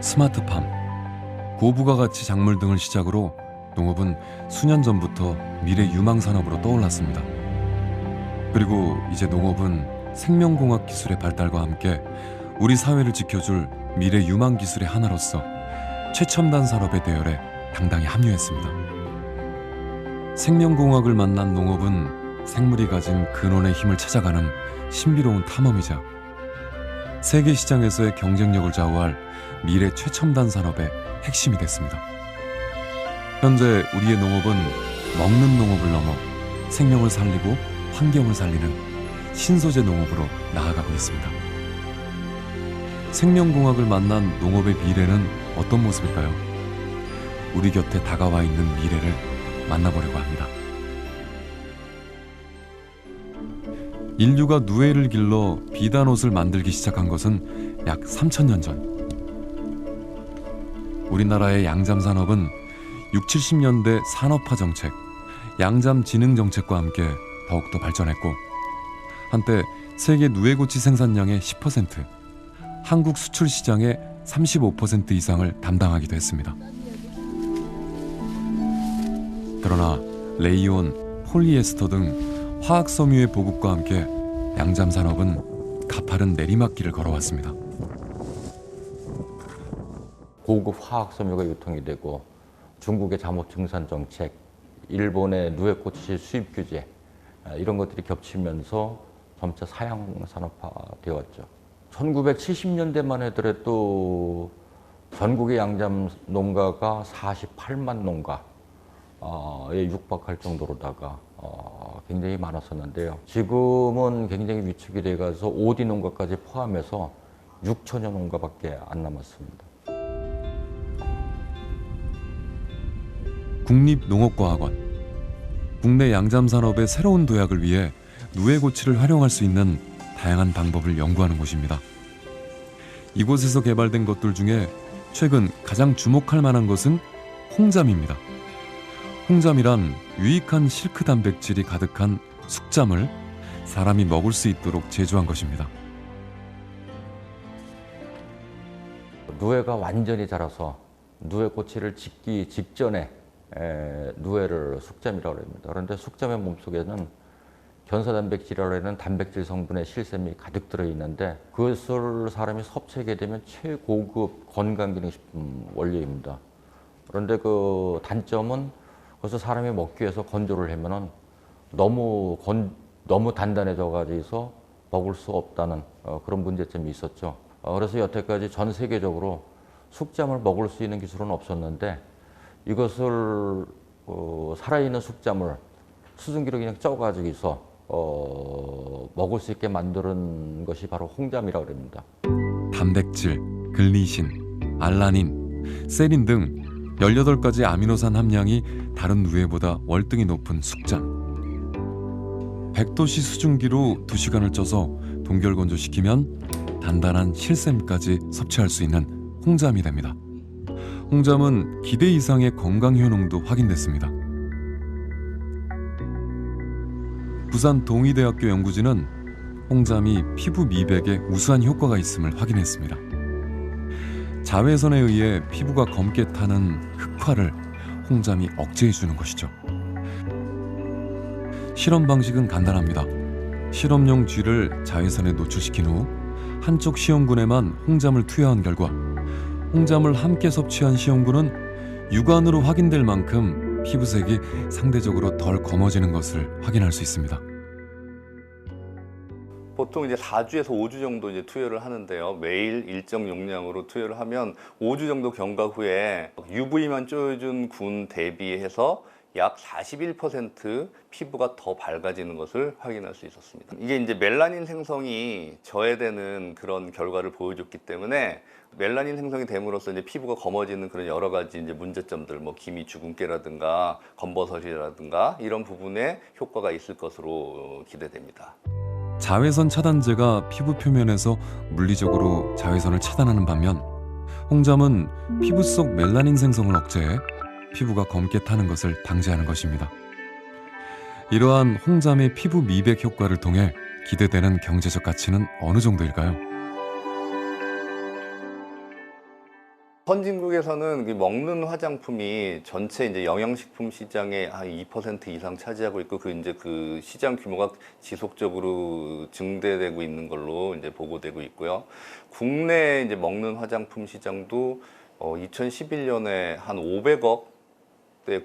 스마트팜, 고부가가치 작물 등을 시작으로 농업은 수년 전부터 미래 유망 산업으로 떠올랐습니다. 그리고 이제 농업은 생명공학 기술의 발달과 함께 우리 사회를 지켜줄 미래 유망 기술의 하나로서 최첨단 산업의 대열에 당당히 합류했습니다. 생명공학을 만난 농업은 생물이 가진 근원의 힘을 찾아가는 신비로운 탐험이자 세계 시장에서의 경쟁력을 좌우할 미래 최첨단 산업의 핵심이 됐습니다. 현재 우리의 농업은 먹는 농업을 넘어 생명을 살리고 환경을 살리는 신소재 농업으로 나아가고 있습니다. 생명공학을 만난 농업의 미래는 어떤 모습일까요? 우리 곁에 다가와 있는 미래를 만나보려고 합니다. 인류가 누에를 길러 비단옷을 만들기 시작한 것은 약 3000년 전. 우리나라의 양잠 산업은 60, 70년대 산업화 정책, 양잠 진흥 정책과 함께 더욱더 발전했고 한때 세계 누에고치 생산량의 10%, 한국 수출 시장의 35% 이상을 담당하기도 했습니다. 그러나 레이온, 폴리에스터 등 화학 섬유의 보급과 함께 양잠 산업은 가파른 내리막길을 걸어왔습니다. 고급 화학 섬유가 유통이 되고 중국의 잠옷 증산 정책, 일본의 누에고치 수입 규제 이런 것들이 겹치면서 점차 사양 산업화 되었죠. 1970년대만 하더라도 전국의 양잠 농가가 48만 농가에 육박할 정도로다가 굉장히 많았었는데요. 지금은 굉장히 위축이 돼가서 오디 농가까지 포함해서 6천여 농가밖에 안 남았습니다. 국립농업과학원, 국내 양잠 산업의 새로운 도약을 위해 누에고치를 활용할 수 있는 다양한 방법을 연구하는 곳입니다. 이곳에서 개발된 것들 중에 최근 가장 주목할 만한 것은 홍잠입니다. 홍잠이란 유익한 실크 단백질이 가득한 숙잠을 사람이 먹을 수 있도록 제조한 것입니다. 누에가 완전히 자라서 누에고치를 짓기 직전에 누에를 숙잠이라고 합니다. 그런데 숙잠의 몸속에는 견사단백질이라고 하는 단백질 성분의 실샘이 가득 들어있는데 그것을 사람이 섭취하게 되면 최고급 건강기능식품 원료입니다. 그런데 그 단점은 그것을 사람이 먹기 위해서 건조를 하면은 너무 단단해져가지고 먹을 수 없다는 그런 문제점이 있었죠. 그래서 여태까지 전 세계적으로 숙잠을 먹을 수 있는 기술은 없었는데 이것을 살아있는 숙잠을 수증기로 그냥 쪄가지고서 먹을 수 있게 만드는 것이 바로 홍잠이라고 합니다. 단백질, 글리신, 알라닌, 세린 등 18가지 아미노산 함량이 다른 누에보다 월등히 높은 숙잠. 100도씨 수증기로 2시간을 쪄서 동결 건조시키면 단단한 실샘까지 섭취할 수 있는 홍잠이 됩니다. 홍잠은 기대 이상의 건강 효능도 확인됐습니다. 부산 동의대학교 연구진은 홍잠이 피부 미백에 우수한 효과가 있음을 확인했습니다. 자외선에 의해 피부가 검게 타는 흑화를 홍잠이 억제해주는 것이죠. 실험 방식은 간단합니다. 실험용 쥐를 자외선에 노출시킨 후 한쪽 시험군에만 홍잠을 투여한 결과 홍잠을 함께 섭취한 시험군은 육안으로 확인될 만큼 피부색이 상대적으로 덜 검어지는 것을 확인할 수 있습니다. 보통 이제 4주에서 5주 정도 이제 투여를 하는데요. 매일 일정 용량으로 투여를 하면 5주 정도 경과 후에 UV만 쪼여준 군 대비해서 약 41% 피부가 더 밝아지는 것을 확인할 수 있었습니다. 이게 이제 멜라닌 생성이 저해되는 그런 결과를 보여줬기 때문에 멜라닌 생성이 됨으로써 이제 피부가 검어지는 그런 여러 가지 이제 문제점들, 뭐 기미 주근깨라든가 검버섯이라든가 이런 부분에 효과가 있을 것으로 기대됩니다. 자외선 차단제가 피부 표면에서 물리적으로 자외선을 차단하는 반면 홍잠은 피부 속 멜라닌 생성을 억제해 피부가 검게 타는 것을 방지하는 것입니다. 이러한 홍잠의 피부 미백 효과를 통해 기대되는 경제적 가치는 어느 정도일까요? 선진국에서는 먹는 화장품이 전체 이제 영양식품 시장의 한 2% 이상 차지하고 있고 이제 그 시장 규모가 지속적으로 증대되고 있는 걸로 이제 보고되고 있고요. 국내 이제 먹는 화장품 시장도 2011년에 한 500억대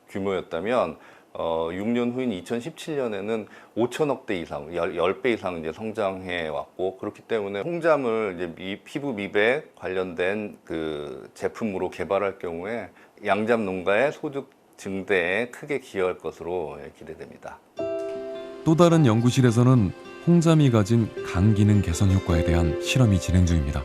규모였다면 6년 후인 2017년에는 5천억대 이상, 10배 이상 이제 성장해 왔고, 그렇기 때문에 홍잠을 이제 피부 미백 관련된 그 제품으로 개발할 경우에 양잠 농가의 소득 증대에 크게 기여할 것으로 기대됩니다. 또 다른 연구실에서는 홍잠이 가진 간 기능 개선 효과에 대한 실험이 진행 중입니다.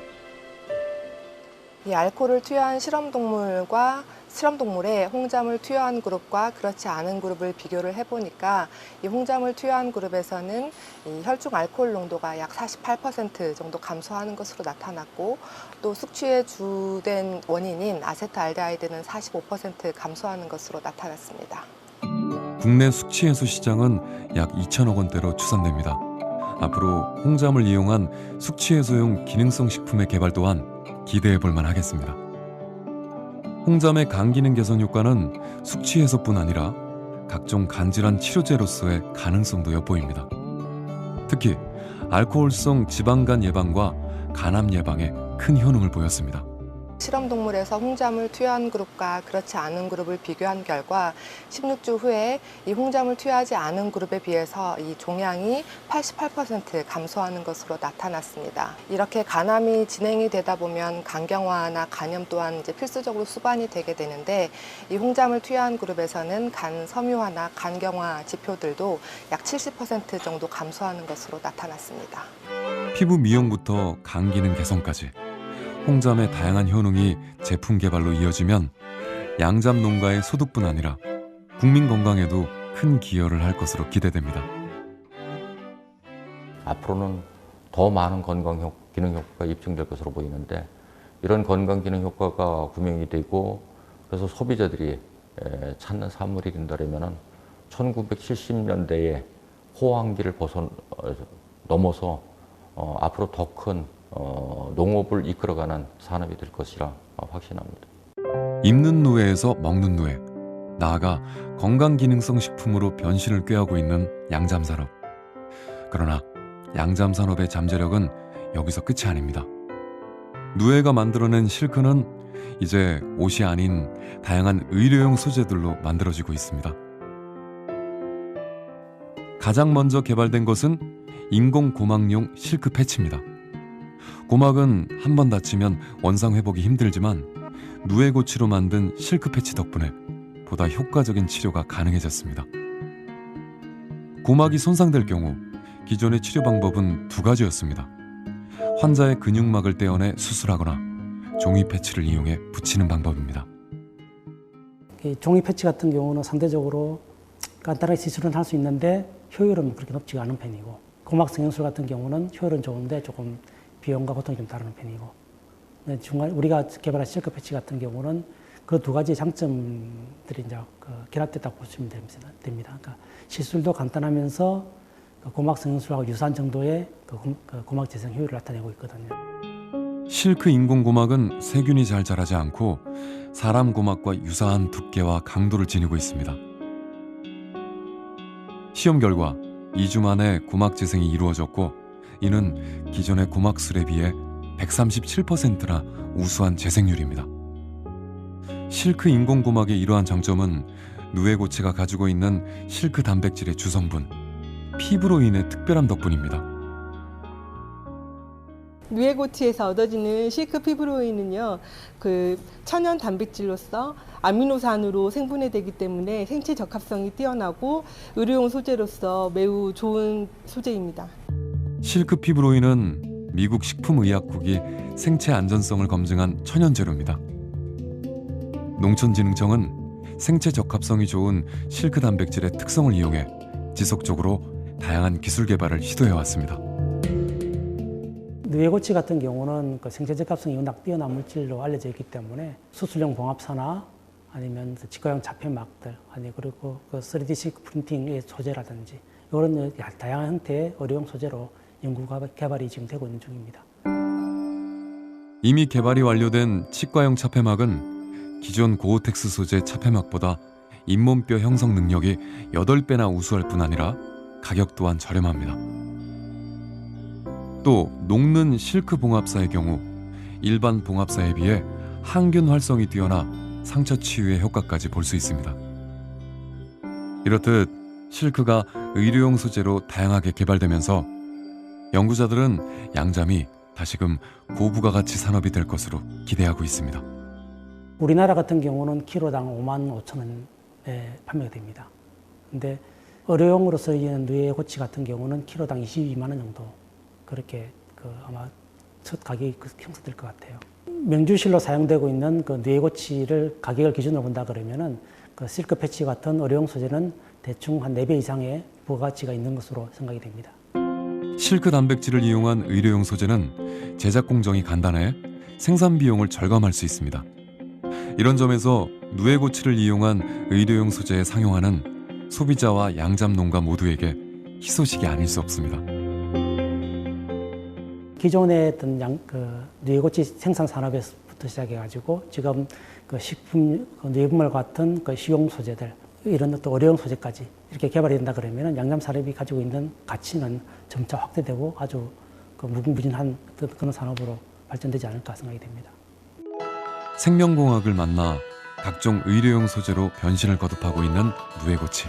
이 알코올을 투여한 실험동물의 홍잠을 투여한 그룹과 그렇지 않은 그룹을 비교를 해보니까 이 홍잠을 투여한 그룹에서는 이 혈중 알코올 농도가 약 48% 정도 감소하는 것으로 나타났고, 또 숙취의 주된 원인인 아세트알데하이드는 45% 감소하는 것으로 나타났습니다. 국내 숙취 해소 시장은 약 2천억 원대로 추산됩니다. 앞으로 홍잠을 이용한 숙취 해소용 기능성 식품의 개발 또한 기대해 볼 만하겠습니다. 홍잠의 간 기능 개선 효과는 숙취 해소뿐 아니라 각종 간질환 치료제로서의 가능성도 엿보입니다. 특히 알코올성 지방간 예방과 간암 예방에 큰 효능을 보였습니다. 실험동물에서 홍잠을 투여한 그룹과 그렇지 않은 그룹을 비교한 결과 16주 후에 이 홍잠을 투여하지 않은 그룹에 비해서 이 종양이 88% 감소하는 것으로 나타났습니다. 이렇게 간암이 진행이 되다 보면 간경화나 간염 또한 이제 필수적으로 수반이 되게 되는데, 이 홍잠을 투여한 그룹에서는 간 섬유화나 간경화 지표들도 약 70% 정도 감소하는 것으로 나타났습니다. 피부 미용부터 간 기능 개선까지 홍잠의 다양한 효능이 제품 개발로 이어지면 양잠 농가의 소득뿐 아니라 국민 건강에도 큰 기여를 할 것으로 기대됩니다. 앞으로는 더 많은 건강 기능 효과가 입증될 것으로 보이는데, 이런 건강 기능 효과가 구명이 되고 그래서 소비자들이 찾는 산물이 된다면 1970년대에 호황기를 넘어서 앞으로 더 큰 농업을 이끌어가는 산업이 될 것이라 확신합니다. 입는 누에에서 먹는 누에, 나아가 건강기능성 식품으로 변신을 꾀하고 있는 양잠산업. 그러나 양잠산업의 잠재력은 여기서 끝이 아닙니다. 누에가 만들어낸 실크는 이제 옷이 아닌 다양한 의료용 소재들로 만들어지고 있습니다. 가장 먼저 개발된 것은 인공고막용 실크 패치입니다. 고막은 한 번 다치면 원상 회복이 힘들지만 누에고치로 만든 실크 패치 덕분에 보다 효과적인 치료가 가능해졌습니다. 고막이 손상될 경우 기존의 치료 방법은 두 가지였습니다. 환자의 근육막을 떼어내 수술하거나 종이 패치를 이용해 붙이는 방법입니다. 종이 패치 같은 경우는 상대적으로 간단하게 시술은 할 수 있는데 효율은 그렇게 높지가 않은 편이고, 고막 성형술 같은 경우는 효율은 좋은데 조금 비용과 고통이 좀 다른 편이고, 우리가 개발한 실크 패치 같은 경우는 그 두 가지 장점들이 이제 결합됐다고 보시면 됩니다. 그러니까 시술도 간단하면서 고막 성형술하고 유사한 정도의 고막 재생 효율을 나타내고 있거든요. 실크 인공고막은 세균이 잘 자라지 않고 사람 고막과 유사한 두께와 강도를 지니고 있습니다. 시험 결과 2주 만에 고막 재생이 이루어졌고, 이는 기존의 고막술에 비해 137%나 우수한 재생률입니다. 실크 인공고막의 이러한 장점은 누에고치가 가지고 있는 실크 단백질의 주성분 피브로인의 특별함 덕분입니다. 누에고치에서 얻어지는 실크 피브로인은요, 천연 단백질로서 아미노산으로 생분해되기 때문에 생체 적합성이 뛰어나고 의료용 소재로서 매우 좋은 소재입니다. 실크 피브로인은 미국 식품의약국이 생체 안전성을 검증한 천연 재료입니다. 농촌진흥청은 생체 적합성이 좋은 실크 단백질의 특성을 이용해 지속적으로 다양한 기술 개발을 시도해왔습니다. 누에고치 같은 경우는 생체 적합성이 워낙 뛰어난 물질로 알려져 있기 때문에 수술용 봉합사나 아니면 치과용 자폐막들, 그리고 3D 프린팅의 소재라든지 이런 다양한 형태의 의료용 소재로 연구 개발이 지금 되고 있는 중입니다. 이미 개발이 완료된 치과용 차폐막은 기존 고오텍스 소재 차폐막보다 잇몸뼈 형성 능력이 8배나 우수할 뿐 아니라 가격 또한 저렴합니다. 또 녹는 실크 봉합사의 경우 일반 봉합사에 비해 항균 활성이 뛰어나 상처 치유의 효과까지 볼 수 있습니다. 이렇듯 실크가 의료용 소재로 다양하게 개발되면서 연구자들은 양잠이 다시금 고부가가치 산업이 될 것으로 기대하고 있습니다. 우리나라 같은 경우는 키로당 5만 5천 원에 판매가 됩니다. 근데 의료용으로 쓰이는 누에고치 같은 경우는 키로당 22만 원 정도 그렇게 아마 첫 가격이 형성될 것 같아요. 명주실로 사용되고 있는 그 누에고치를 가격을 기준으로 본다 그러면은 그 실크 패치 같은 의료용 소재는 대충 한 4배 이상의 부가가치가 있는 것으로 생각이 됩니다. 실크 단백질을 이용한 의료용 소재는 제작 공정이 간단해 생산 비용을 절감할 수 있습니다. 이런 점에서 누에고치를 이용한 의료용 소재의 상용화는 소비자와 양잠 농가 모두에게 희소식이 아닐 수 없습니다. 기존에 했던 누에고치 생산 산업에서부터 시작해가지고 지금 그 식품, 뇌분말 같은 그 식용 소재들 이런 또 의료용 소재까지 이렇게 개발이 된다 그러면 양잠 산업이 가지고 있는 가치는 점차 확대되고 아주 무궁무진한 그런 산업으로 발전되지 않을까 생각이 됩니다. 생명공학을 만나 각종 의료용 소재로 변신을 거듭하고 있는 누에고치.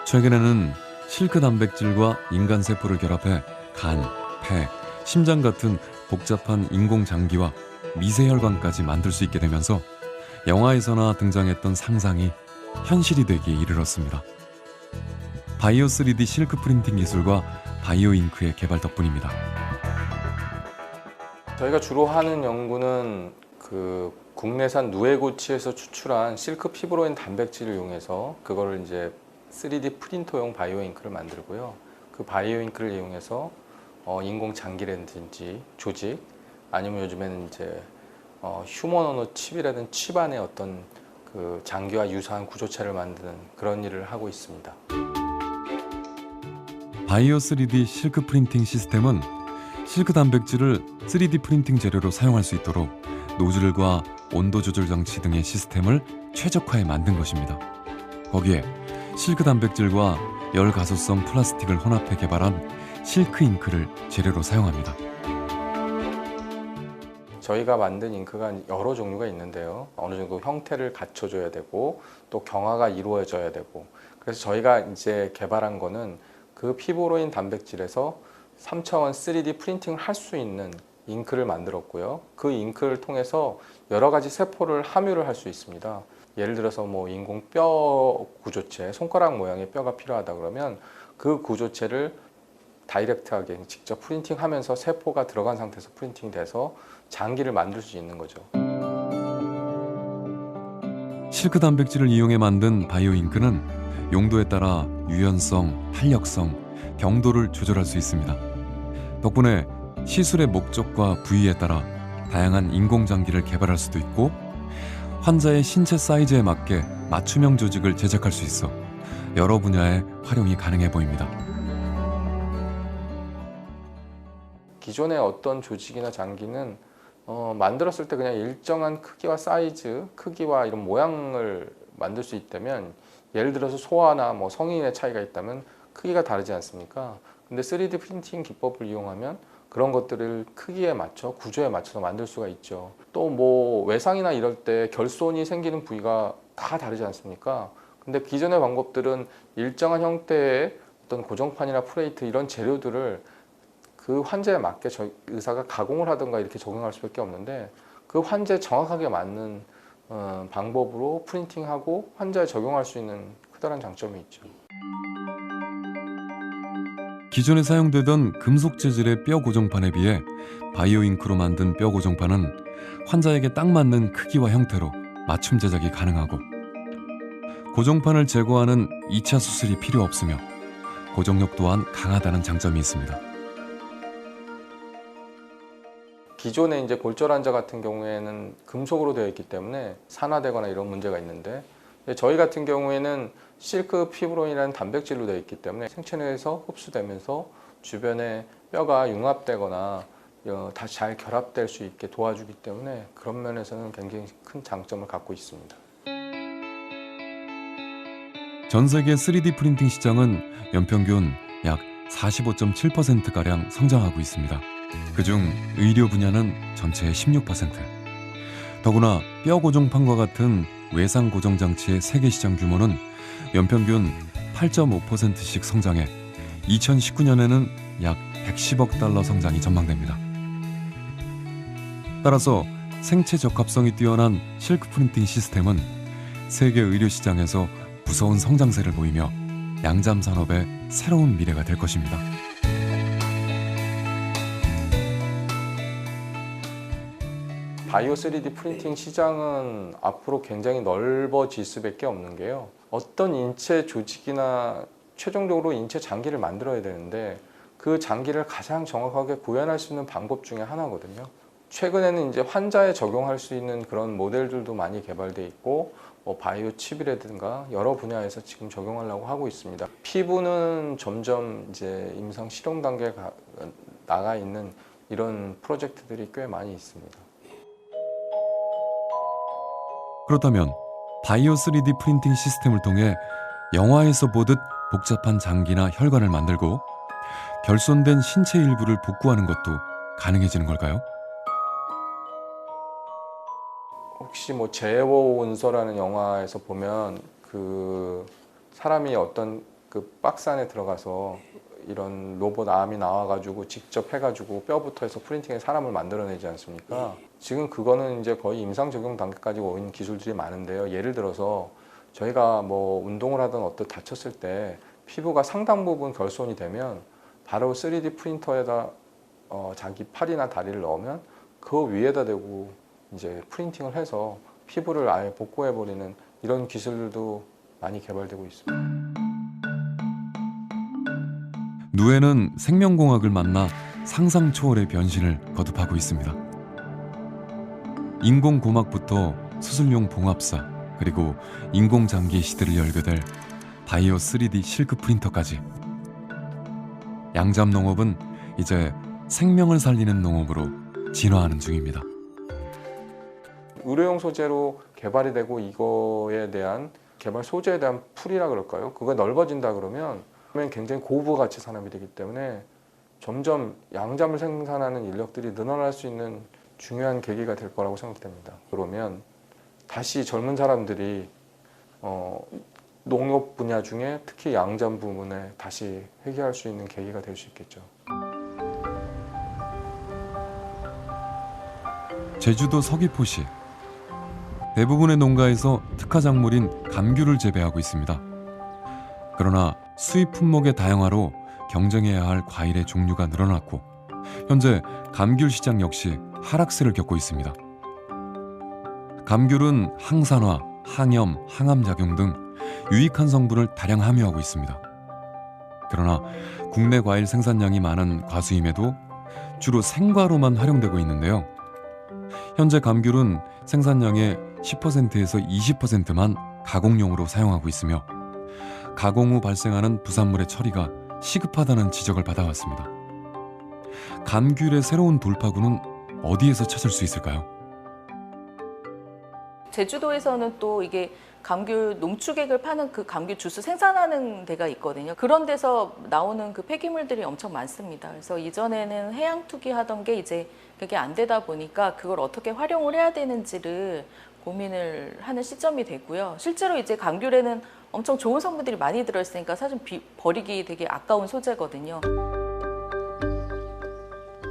최근에는 실크 단백질과 인간 세포를 결합해 간, 폐, 심장 같은 복잡한 인공 장기와 미세혈관까지 만들 수 있게 되면서 영화에서나 등장했던 상상이 현실이 되기에 이르렀습니다. 바이오 3D 실크 프린팅 기술과 바이오 잉크의 개발 덕분입니다. 저희가 주로 하는 연구는 그 국내산 누에고치에서 추출한 실크 피브로인 단백질을 이용해서 그거를 이제 3D 프린터용 바이오 잉크를 만들고요. 그 바이오 잉크를 이용해서 인공 장기라든지 조직 아니면 요즘에는 이제 휴먼 언어 칩이라든 칩 안에 어떤 그 장기와 유사한 구조체를 만드는 그런 일을 하고 있습니다. 바이오 3D 실크 프린팅 시스템은 실크 단백질을 3D 프린팅 재료로 사용할 수 있도록 노즐과 온도 조절 장치 등의 시스템을 최적화해 만든 것입니다. 거기에 실크 단백질과 열 가소성 플라스틱을 혼합해 개발한 실크 잉크를 재료로 사용합니다. 저희가 만든 잉크가 여러 종류가 있는데요. 어느 정도 형태를 갖춰줘야 되고 또 경화가 이루어져야 되고 그래서 저희가 이제 개발한 거는 그 피브로인 단백질에서 3차원 3D 프린팅을 할 수 있는 잉크를 만들었고요. 그 잉크를 통해서 여러 가지 세포를 함유를 할 수 있습니다. 예를 들어서 뭐 인공 뼈 구조체, 손가락 모양의 뼈가 필요하다 그러면 그 구조체를 다이렉트하게 직접 프린팅하면서 세포가 들어간 상태에서 프린팅이 돼서 장기를 만들 수 있는 거죠. 실크 단백질을 이용해 만든 바이오 잉크는 용도에 따라 유연성, 탄력성, 경도를 조절할 수 있습니다. 덕분에 시술의 목적과 부위에 따라 다양한 인공장기를 개발할 수도 있고 환자의 신체 사이즈에 맞게 맞춤형 조직을 제작할 수 있어 여러 분야에 활용이 가능해 보입니다. 기존의 어떤 조직이나 장기는 만들었을 때 그냥 일정한 크기와 사이즈, 크기와 이런 모양을 만들 수 있다면 예를 들어서 소아나 뭐 성인의 차이가 있다면 크기가 다르지 않습니까? 근데 3D 프린팅 기법을 이용하면 그런 것들을 크기에 맞춰 구조에 맞춰서 만들 수가 있죠. 또 뭐 외상이나 이럴 때 결손이 생기는 부위가 다 다르지 않습니까? 근데 기존의 방법들은 일정한 형태의 어떤 고정판이나 프레이트 이런 재료들을 그 환자에 맞게 의사가 가공을 하든가 이렇게 적용할 수밖에 없는데 그 환자에 정확하게 맞는 방법으로 프린팅하고 환자에 적용할 수 있는 크다란 장점이 있죠. 기존에 사용되던 금속 재질의 뼈 고정판에 비해 바이오 잉크로 만든 뼈 고정판은 환자에게 딱 맞는 크기와 형태로 맞춤 제작이 가능하고 고정판을 제거하는 2차 수술이 필요 없으며 고정력 또한 강하다는 장점이 있습니다. 기존에 이제 골절 환자 같은 경우에는 금속으로 되어 있기 때문에 산화되거나 이런 문제가 있는데 저희 같은 경우에는 실크 피브로인이라는 단백질로 되어 있기 때문에 생체 내에서 흡수되면서 주변에 뼈가 융합되거나 다시 잘 결합될 수 있게 도와주기 때문에 그런 면에서는 굉장히 큰 장점을 갖고 있습니다. 전 세계 3D 프린팅 시장은 연평균 약 45.7%가량 성장하고 있습니다. 그중 의료 분야는 전체의 16%. 더구나 뼈 고정판과 같은 외상 고정 장치의 세계 시장 규모는 연평균 8.5%씩 성장해 2019년에는 약 110억 달러 성장이 전망됩니다. 따라서 생체 적합성이 뛰어난 실크 프린팅 시스템은 세계 의료 시장에서 무서운 성장세를 보이며 양잠 산업의 새로운 미래가 될 것입니다. 바이오 3D 프린팅 시장은 앞으로 굉장히 넓어질 수밖에 없는 게요. 어떤 인체 조직이나 최종적으로 인체 장기를 만들어야 되는데 그 장기를 가장 정확하게 구현할 수 있는 방법 중에 하나거든요. 최근에는 이제 환자에 적용할 수 있는 그런 모델들도 많이 개발돼 있고 바이오 칩이라든가 여러 분야에서 지금 적용하려고 하고 있습니다. 피부는 점점 이제 임상 실험 단계에 나가 있는 이런 프로젝트들이 꽤 많이 있습니다. 그렇다면 바이오 3D 프린팅 시스템을 통해 영화에서 보듯 복잡한 장기나 혈관을 만들고 결손된 신체 일부를 복구하는 것도 가능해지는 걸까요? 혹시 뭐 제워온서라는 영화에서 보면 그 사람이 어떤 그 박스 안에 들어가서 이런 로봇 암이 나와가지고 직접 해가지고 뼈부터 해서 프린팅해 사람을 만들어내지 않습니까? 지금 그거는 이제 거의 임상 적용 단계까지 온 기술들이 많은데요. 예를 들어서 저희가 뭐 운동을 하든 어떤 다쳤을 때 피부가 상당 부분 결손이 되면 바로 3D 프린터에다 자기 팔이나 다리를 넣으면 그 위에다 대고 이제 프린팅을 해서 피부를 아예 복구해버리는 이런 기술들도 많이 개발되고 있습니다. 누에는 생명공학을 만나 상상 초월의 변신을 거듭하고 있습니다. 인공고막부터 수술용 봉합사 그리고 인공장기 시대를 열게 될 바이오 3D 실크 프린터까지 양잠 농업은 이제 생명을 살리는 농업으로 진화하는 중입니다. 의료용 소재로 개발이 되고 이거에 대한 개발 소재에 대한 풀이라 그럴까요? 그거 넓어진다 그러면 굉장히 고부 가치 산업이 되기 때문에 점점 양잠을 생산하는 인력들이 늘어날 수 있는 중요한 계기가 될 거라고 생각됩니다. 그러면 다시 젊은 사람들이 농업 분야 중에 특히 양잠 부문에 다시 회귀할 수 있는 계기가 될 수 있겠죠. 제주도 서귀포시 대부분의 농가에서 특화 작물인 감귤을 재배하고 있습니다. 그러나 수입 품목의 다양화로 경쟁해야 할 과일의 종류가 늘어났고 현재 감귤 시장 역시 하락세를 겪고 있습니다. 감귤은 항산화, 항염, 항암작용 등 유익한 성분을 다량 함유하고 있습니다. 그러나 국내 과일 생산량이 많은 과수임에도 주로 생과로만 활용되고 있는데요. 현재 감귤은 생산량의 10%에서 20%만 가공용으로 사용하고 있으며 가공 후 발생하는 부산물의 처리가 시급하다는 지적을 받아왔습니다. 감귤의 새로운 돌파구는 어디에서 찾을 수 있을까요? 제주도에서는 또 이게 감귤 농축액을 파는 그 감귤 주스 생산하는 데가 있거든요. 그런 데서 나오는 그 폐기물들이 엄청 많습니다. 그래서 이전에는 해양 투기하던 게 이제 그게 안 되다 보니까 그걸 어떻게 활용을 해야 되는지를 고민을 하는 시점이 됐고요. 실제로 이제 감귤에는 엄청 좋은 성분들이 많이 들어있으니까 사실 버리기 되게 아까운 소재거든요.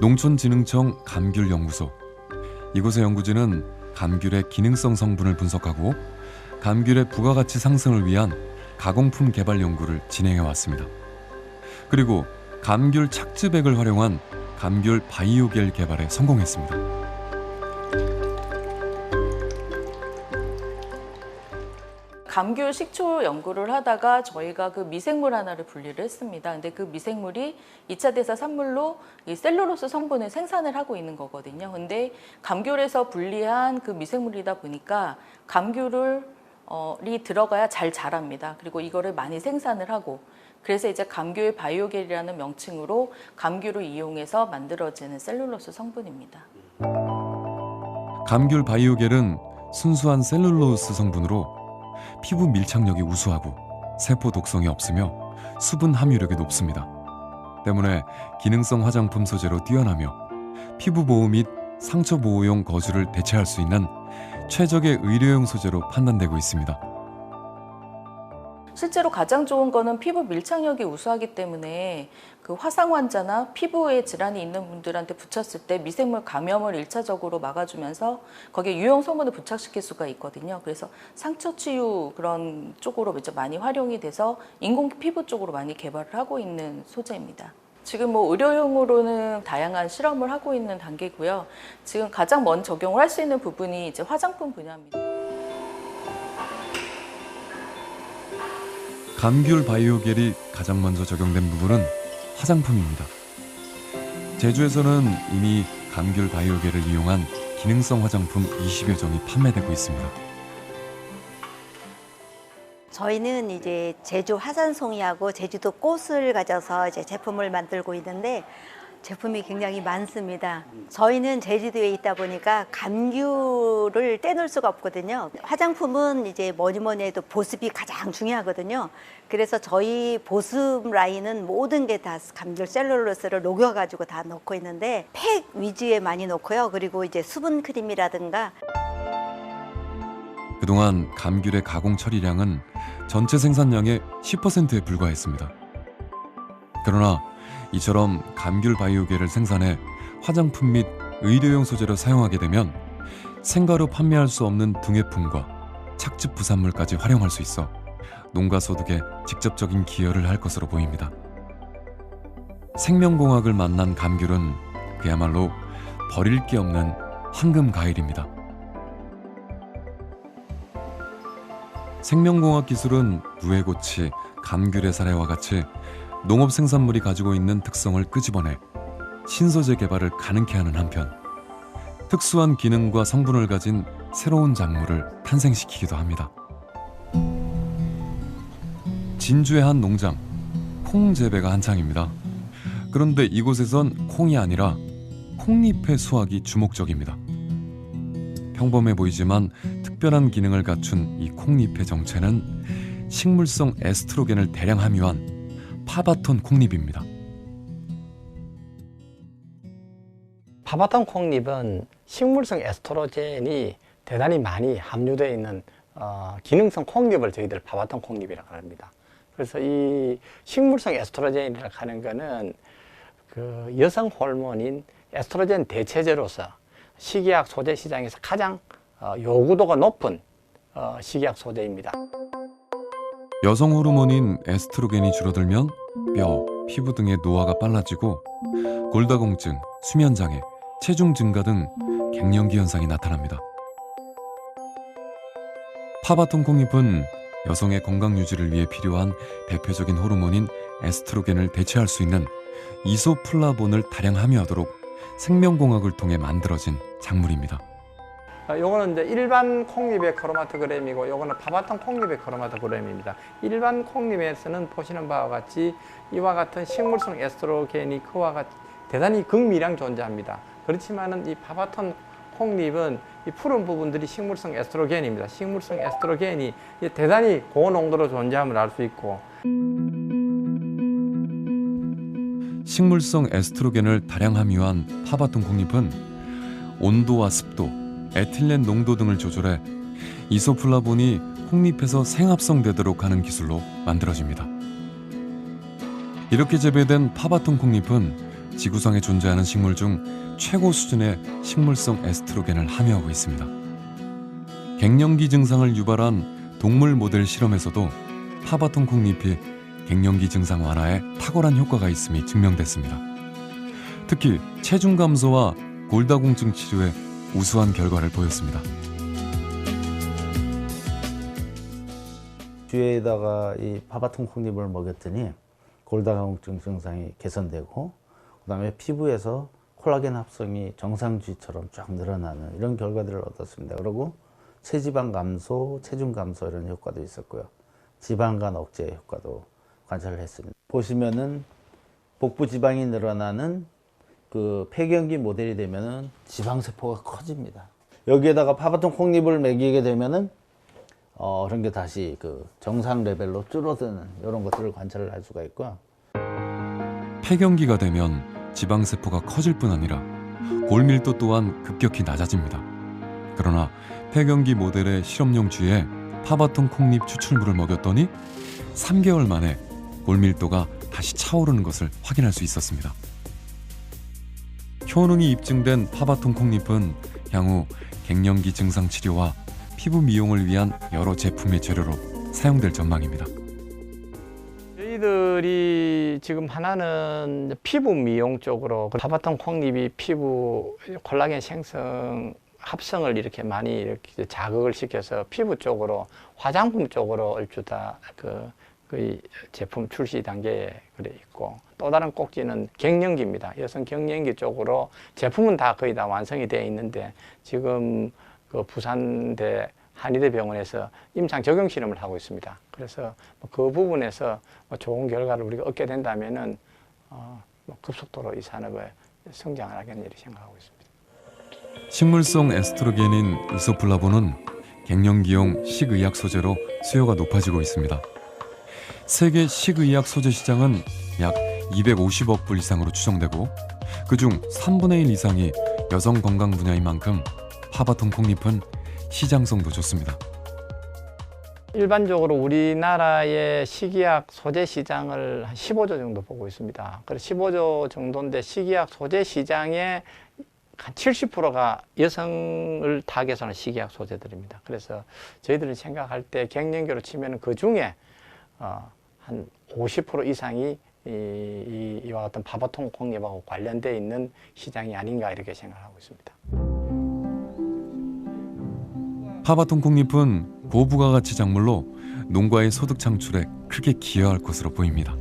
농촌진흥청 감귤연구소. 이곳의 연구진은 감귤의 기능성 성분을 분석하고 감귤의 부가가치 상승을 위한 가공품 개발 연구를 진행해 왔습니다. 그리고 감귤 착즙액을 활용한 감귤 바이오겔 개발에 성공했습니다. 감귤 식초 연구를 하다가 저희가 그 미생물 하나를 분리를 했습니다. 근데 그 미생물이 2차 대사 산물로 이 셀룰로스 성분을 생산을 하고 있는 거거든요. 근데 감귤에서 분리한 그 미생물이다 보니까 감귤을 리 들어가야 잘 자랍니다. 그리고 이거를 많이 생산을 하고 그래서 이제 감귤 바이오겔이라는 명칭으로 감귤을 이용해서 만들어지는 셀룰로스 성분입니다. 감귤 바이오겔은 순수한 셀룰로스 성분으로 피부 밀착력이 우수하고 세포 독성이 없으며 수분 함유력이 높습니다. 때문에 기능성 화장품 소재로 뛰어나며 피부 보호 및 상처 보호용 거즈를 대체할 수 있는 최적의 의료용 소재로 판단되고 있습니다. 실제로 가장 좋은 거는 피부 밀착력이 우수하기 때문에 그 화상 환자나 피부에 질환이 있는 분들한테 붙였을 때 미생물 감염을 1차적으로 막아주면서 거기에 유형 성분을 부착시킬 수가 있거든요. 그래서 상처 치유 그런 쪽으로 이제 많이 활용이 돼서 인공 피부 쪽으로 많이 개발을 하고 있는 소재입니다. 지금 뭐 의료용으로는 다양한 실험을 하고 있는 단계고요. 지금 가장 먼저 적용을 할 수 있는 부분이 이제 화장품 분야입니다. 감귤 바이오겔이 가장 먼저 적용된 부분은 화장품입니다. 제주에서는 이미 감귤 바이오겔을 이용한 기능성 화장품 20여 종이 판매되고 있습니다. 저희는 이제 제주 화산송이하고 제주도 꽃을 가져서 이제 제품을 만들고 있는데 제품이 굉장히 많습니다. 저희는 제주도에 있다 보니까 감귤을 떼놓을 수가 없거든요. 화장품은 이제 뭐니 해도 보습이 가장 중요하거든요. 그래서 저희 보습 라인은 모든 게 다 감귤 셀룰로스를 녹여가지고 다 넣고 있는데 팩 위주에 많이 넣고요. 그리고 이제 수분 크림이라든가 그동안 감귤의 가공 처리량은 전체 생산량의 10%에 불과했습니다. 그러나 이처럼 감귤 바이오겔을 생산해 화장품 및 의료용 소재로 사용하게 되면 생가로 판매할 수 없는 등회품과 착즙 부산물까지 활용할 수 있어 농가 소득에 직접적인 기여를 할 것으로 보입니다. 생명공학을 만난 감귤은 그야말로 버릴 게 없는 황금 가일입니다. 생명공학 기술은 누에고치, 감귤의 사례와 같이 농업 생산물이 가지고 있는 특성을 끄집어내 신소재 개발을 가능케 하는 한편 특수한 기능과 성분을 가진 새로운 작물을 탄생시키기도 합니다. 진주의 한 농장, 콩 재배가 한창입니다. 그런데 이곳에선 콩이 아니라 콩잎의 수확이 주목적입니다. 평범해 보이지만 특별한 기능을 갖춘 이 콩잎의 정체는 식물성 에스트로겐을 대량 함유한 파바톤 콩잎입니다. 파바톤 콩잎은 식물성 에스트로겐이 대단히 많이 함유되어 있는 기능성 콩잎을 저희들 파바톤 콩잎이라고 합니다. 그래서 이 식물성 에스트로겐이라고 하는 것은 그 여성 호르몬인 에스트로겐 대체제로서 식이약 소재 시장에서 가장 요구도가 높은 식이약 소재입니다. 여성 호르몬인 에스트로겐이 줄어들면 뼈, 피부 등의 노화가 빨라지고 골다공증, 수면장애, 체중 증가 등 갱년기 현상이 나타납니다. 파바톤 콩잎은 여성의 건강 유지를 위해 필요한 대표적인 호르몬인 에스트로겐을 대체할 수 있는 이소플라본을 다량 함유하도록 생명공학을 통해 만들어진 작물입니다. 요거는 이제 일반 콩잎의 크로마토그램이고 요거는 파바톤 콩잎의 크로마토그램입니다. 일반 콩잎에서는 보시는 바와 같이 이와 같은 식물성 에스트로겐이 그와 같이 대단히 극미량 존재합니다. 그렇지만은 이 파바톤 콩잎은 이 푸른 부분들이 식물성 에스트로겐입니다. 식물성 에스트로겐이 대단히 고농도로 존재함을 알 수 있고 식물성 에스트로겐을 다량 함유한 파바톤 콩잎은 온도와 습도, 에틸렌 농도 등을 조절해 이소플라본이 콩잎에서 생합성되도록 하는 기술로 만들어집니다. 이렇게 재배된 파바톤 콩잎은 지구상에 존재하는 식물 중 최고 수준의 식물성 에스트로겐을 함유하고 있습니다. 갱년기 증상을 유발한 동물 모델 실험에서도 파바톤 콩잎이 갱년기 증상 완화에 탁월한 효과가 있음이 증명됐습니다. 특히 체중 감소와 골다공증 치료에 우수한 결과를 보였습니다. 쥐에다가 이 파바톤 콩잎을 먹였더니 골다공증 증상이 개선되고 그다음에 피부에서 콜라겐 합성이 정상 쥐처럼 쫙 늘어나는 이런 결과들을 얻었습니다. 그리고 체지방 감소, 체중 감소 이런 효과도 있었고요. 지방간 억제 효과도 관찰을 했습니다. 보시면은 복부 지방이 늘어나는 그 폐경기 모델이 되면은 지방세포가 커집니다. 여기에다가 파바톤 콩잎을 먹이게 되면은 그런 게 다시 그 정상 레벨로 줄어드는 이런 것들을 관찰을 할 수가 있고요. 폐경기가 되면 지방세포가 커질 뿐 아니라 골밀도 또한 급격히 낮아집니다. 그러나 폐경기 모델의 실험용 쥐에 파바톤 콩잎 추출물을 먹였더니 3개월 만에 골밀도가 다시 차오르는 것을 확인할 수 있었습니다. 효능이 입증된 파바톤 콩잎은 향후 갱년기 증상 치료와 피부 미용을 위한 여러 제품의 재료로 사용될 전망입니다. 저희들이 지금 하나는 피부 미용 쪽으로 파바톤 콩잎이 피부 콜라겐 생성 합성을 이렇게 많이 이렇게 자극을 시켜서 피부 쪽으로 화장품 쪽으로 얼추 다 그 제품 출시 단계에 그래 있고, 또 다른 꼭지는 갱년기입니다. 여성 갱년기 쪽으로 제품은 다 거의 다 완성이 되어 있는데 지금 그 부산대 한의대 병원에서 임상 적용 실험을 하고 있습니다. 그래서 그 부분에서 좋은 결과를 우리가 얻게 된다면은 급속도로 이 산업을 성장을 하겠네 이렇게 생각하고 있습니다. 식물성 에스트로겐인 이소플라본은 갱년기용 식의약 소재로 수요가 높아지고 있습니다. 세계 식의약 소재 시장은 약 250억 불 이상으로 추정되고 그중 3분의 1 이상이 여성 건강 분야인 만큼 파바톤 콩잎은 시장성도 좋습니다. 일반적으로 우리나라의 식이약 소재 시장을 한 15조 정도 보고 있습니다. 그래서 15조 정도인데 식이약 소재 시장의 한 70%가 여성을 타겟으로 하는 식이약 소재들입니다. 그래서 저희들이 생각할 때 갱년기로 치면 그 중에 한 50% 이상이 이와 같은 파바톤 콩잎하고 관련되어 있는 시장이 아닌가 이렇게 생각하고 있습니다. 파바톤 콩잎은 고부가가치 작물로 농가의 소득 창출에 크게 기여할 것으로 보입니다.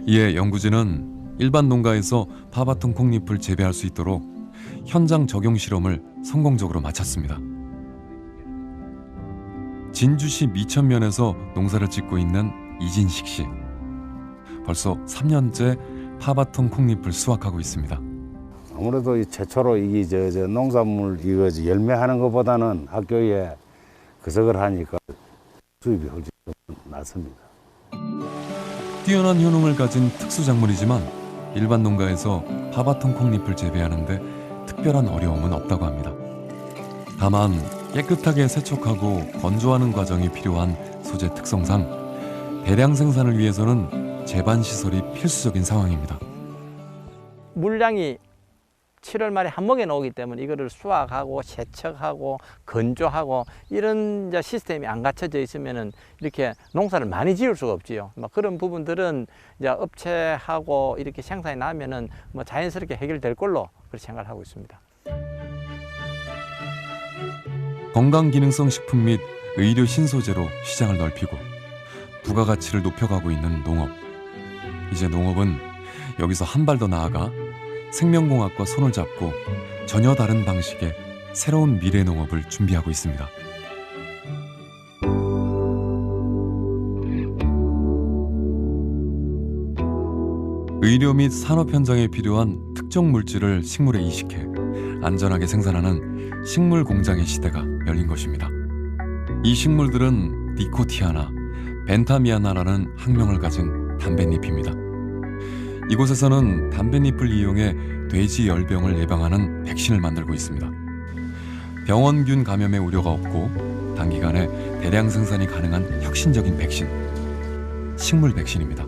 이에 연구진은 일반 농가에서 파바톤 콩잎을 재배할 수 있도록 현장 적용 실험을 성공적으로 마쳤습니다. 진주시 미천면에서 농사를 짓고 있는 이진식 씨. 벌써 3년째 파바톤 콩잎을 수확하고 있습니다. 아무래도 이 최초로 이 농산물 이거 열매하는 것보다는 학교에 그석을 하니까 수입이 훨씬 낫습니다. 뛰어난 효능을 가진 특수 작물이지만 일반 농가에서 파바톤 콩잎을 재배하는데 특별한 어려움은 없다고 합니다. 다만 깨끗하게 세척하고 건조하는 과정이 필요한 소재 특성상 대량 생산을 위해서는 제반 시설이 필수적인 상황입니다. 물량이 7월 말에 한 먹에 나오기 때문에 이거를 수확하고 세척하고 건조하고 이런 이제 시스템이 안 갖춰져 있으면은 이렇게 농사를 많이 지을 수가 없지요. 그런 부분들은 이제 업체하고 이렇게 생산이 나면은 자연스럽게 해결될 걸로 그렇게 생각을 하고 있습니다. 건강기능성 식품 및 의료 신소재로 시장을 넓히고 부가가치를 높여가고 있는 농업. 이제 농업은 여기서 한 발 더 나아가 생명공학과 손을 잡고 전혀 다른 방식의 새로운 미래 농업을 준비하고 있습니다. 의료 및 산업 현장에 필요한 특정 물질을 식물에 이식해 안전하게 생산하는 식물 공장의 시대가 열린 것입니다. 이 식물들은 니코티아나, 벤타미아나라는 학명을 가진 담뱃잎입니다. 이곳에서는 담뱃잎을 이용해 돼지 열병을 예방하는 백신을 만들고 있습니다. 병원균 감염의 우려가 없고 단기간에 대량 생산이 가능한 혁신적인 백신, 식물 백신입니다.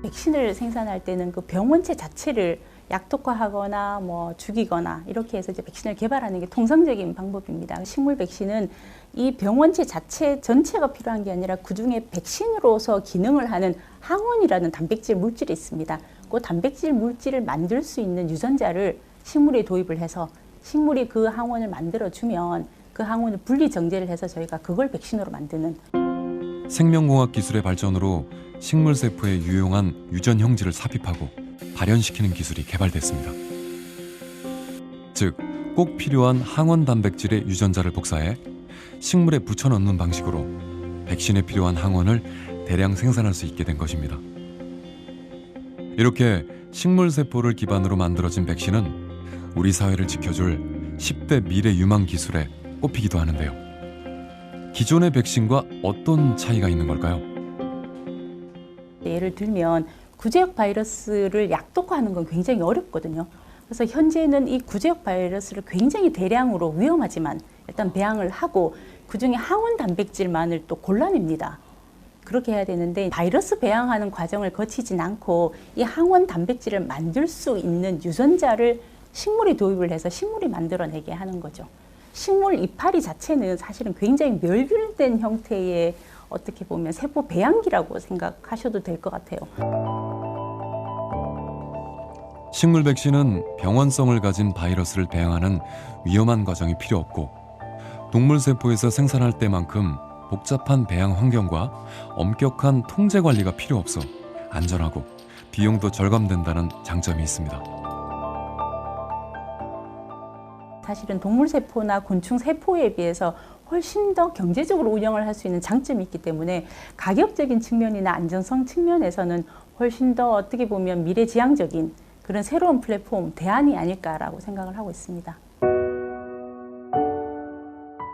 백신을 생산할 때는 그 병원체 자체를 약독화하거나 죽이거나 이렇게 해서 이제 백신을 개발하는 게 통상적인 방법입니다. 식물 백신은 이 병원체 자체 전체가 필요한 게 아니라 그중에 백신으로서 기능을 하는 항원이라는 단백질 물질이 있습니다. 그 단백질 물질을 만들 수 있는 유전자를 식물에 도입을 해서 식물이 그 항원을 만들어주면 그 항원을 분리 정제를 해서 저희가 그걸 백신으로 만드는. 생명공학 기술의 발전으로 식물 세포에 유용한 유전 형질을 삽입하고 발현시키는 기술이 개발됐습니다. 즉, 꼭 필요한 항원 단백질의 유전자를 복사해 식물에 붙여넣는 방식으로 백신에 필요한 항원을 대량 생산할 수 있게 된 것입니다. 이렇게 식물 세포를 기반으로 만들어진 백신은 우리 사회를 지켜줄 10대 미래 유망 기술에 꼽히기도 하는데요. 기존의 백신과 어떤 차이가 있는 걸까요? 예를 들면 구제역 바이러스를 약독화하는 건 굉장히 어렵거든요. 그래서 현재는 이 구제역 바이러스를 굉장히 대량으로 위험하지만 일단 배양을 하고 그중에 항원 단백질만을 또 골라냅니다. 그렇게 해야 되는데 바이러스 배양하는 과정을 거치진 않고 이 항원 단백질을 만들 수 있는 유전자를 식물에 도입을 해서 식물이 만들어내게 하는 거죠. 식물 이파리 자체는 사실은 굉장히 멸균된 형태의 어떻게 보면 세포 배양기라고 생각하셔도 될 것 같아요. 식물 백신은 병원성을 가진 바이러스를 배양하는 위험한 과정이 필요 없고 동물 세포에서 생산할 때만큼 복잡한 배양 환경과 엄격한 통제 관리가 필요 없어 안전하고 비용도 절감된다는 장점이 있습니다. 사실은 동물 세포나 곤충 세포에 비해서 훨씬 더 경제적으로 운영을 할 수 있는 장점이 있기 때문에 가격적인 측면이나 안전성 측면에서는 훨씬 더 어떻게 보면 미래지향적인 그런 새로운 플랫폼, 대안이 아닐까라고 생각을 하고 있습니다.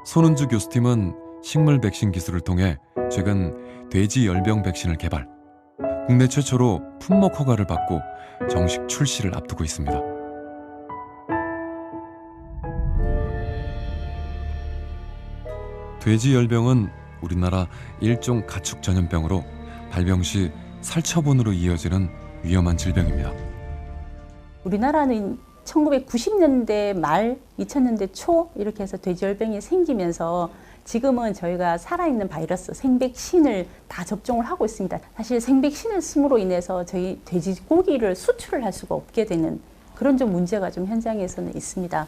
손은주 교수팀은 식물 백신 기술을 통해 최근 돼지 열병 백신을 개발, 국내 최초로 품목 허가를 받고 정식 출시를 앞두고 있습니다. 돼지 열병은 우리나라 일종 가축 전염병으로 발병 시 살처분으로 이어지는 위험한 질병입니다. 우리나라는 1990년대 말, 2000년대 초 이렇게 해서 돼지열병이 생기면서 지금은 저희가 살아있는 바이러스, 생백신을 다 접종을 하고 있습니다. 사실 생백신을 쓰므로 인해서 저희 돼지고기를 수출을 할 수가 없게 되는 그런 좀 문제가 좀 현장에서는 있습니다.